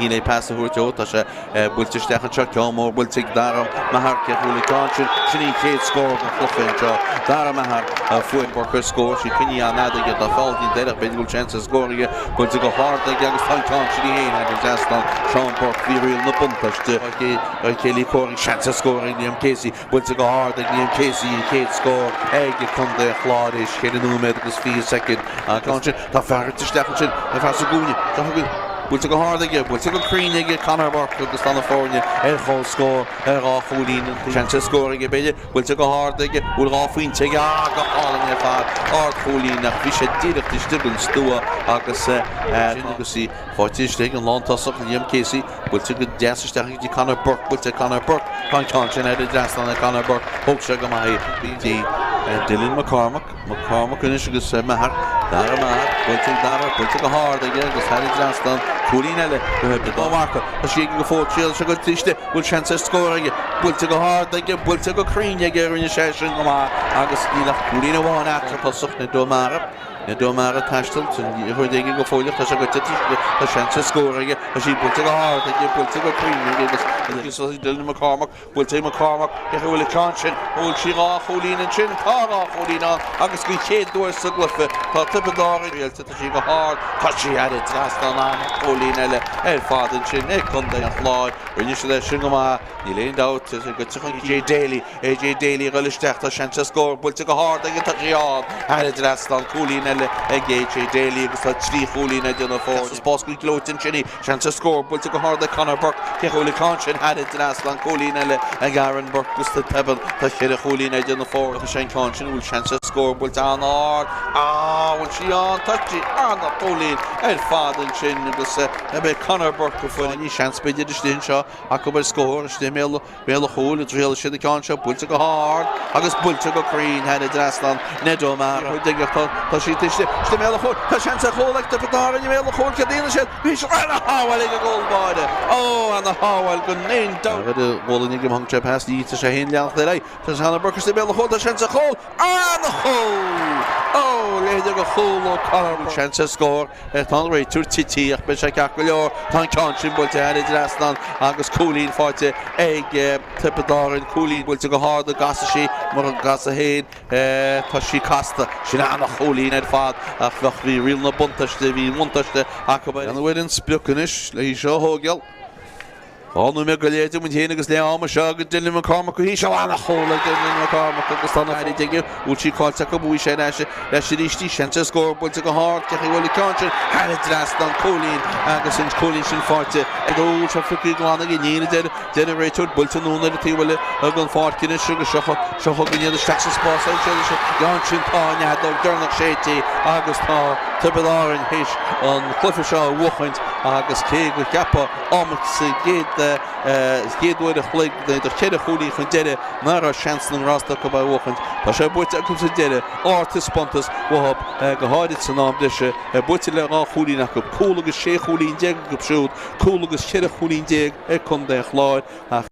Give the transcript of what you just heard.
Hine pass hurto tasha bultish dacha chakamo bultig daram mahar kehuli kanchen shini kid score fluffenjo daram mahar fuin worker score she kinya nada get the fault in there big chances scoring bultig hard the young fan kanchen hine and Zastan Sean Burke viril no puntash Kelly Corey chances scoring the MKC bultig hard the MKC kid score egg come the Claudish get a new medical fee second kanchen the fartish dacha Fasaguni we'll take a hard again, we'll take a green again, Conor Burke of the California, Hall score, off Hoolin, chances scoring a bit, we'll take a hard again, we'll off win, take a all in the far, or Hoolin, a fish a did of the Stibble Stewer, August, see, for Tish taking long toss up in the MKC, we'll take a dash starting to Conor Burke, we'll take Conor Burke, Conchon had a dash on the Conor Burke, Hope Shagamai, BT, Dylan McCormack, and Ishigus Mahar, Dara, we'll take a hard again, because Harry Johnston. Coolina the marker as she go for chill she go tiste will chance score again will to go hard they get will to go green you get in the session August Coolina one after pasuk ne domara tastel you heard they go for you as go the chance score again as she will to go hard they get will to go green you get so Dylan McCormack will take McCormack he will conscience will she off Coolina chin off Coolina August we kid door suglafe ta tipidar real to she go hard touch she had it last on Nelle Father Chin Conde and Floyd when you should Shingama you leaned out as a good AJ Daly Rollister chance score will take a hard they get touch on had it last on Nelle AJ Daly such three Coolina done for sports quick low in Chinny chance score will take a hard the Conor Burke Holy Conscience had it last on Nelle and Garen Burke was the pebble touch the Coolina done for the Shane Conscience will chance score will down hard when she on touch it on the Colleen and Father Chin Ebe Conor Burke for any chance by the Stincha, Akober score, Stemel, Bella Hole, Drill, Shid the Concha, Bull to go hard, August Bull to go green, had a Draslan, Nedoma, who dig a Tashi Stemel Hole, Tashansa Hole like the Patar and Yellow Hole, Cadena Shed, Bish ran a Howell, a goal by the and the Howell, good name down. The Wallingham Hung Chap has the East Shahin down the day, Tasana Burke, Stemel Hole, Tashansa Hole, and the hole. Oh, they go full of Conor chance score. Tonry to Titi, Bishakakulor, Tankanchin, but had it last on August Coolin for the egg, Tipador and Coolin will to go hard the Gassashi, Muragasahin, Tashi Costa, Shinana Coolin and Fad, Aflachvi, real no buntash, the Muntash, the Akabai, and the wedding Spukanish, Leisha Hogel. All the Megalatum with Hennigas Leama Shag, Dylan McCormack, he shall on a hole like Dylan McCormack, the son of Eddie Digger, which he called Sakabu Shanash, Lashiristi, Shansa score, but to go hard, Kahiwali Conscience, had it last on Colleen, Anderson, Colleen, Forte, and the old Shafiki Glan again, generated, Bulton, the Tiwale, Urban Fortin, Sugar Shahogin, the Saxon Sports, Yanchin Tanya, Dernock Shady, August Hall, Tibilar and Hish on Cliffordshire, Wochent, August Keg with Kappa, Omix, Gate with a flag, the Cheddar Holy Hundede, Nara Chancellor Rasta by Wochent, Pasha Butta comes a dead, Artis Pontus, Wahab, Gahadits and Amdisha, Butilla Hulinakup, Coolagus Sheikh Hulin Jeg, Shoot, Coolagus Cheddar Hulin Jeg, Ekonde Lloyd.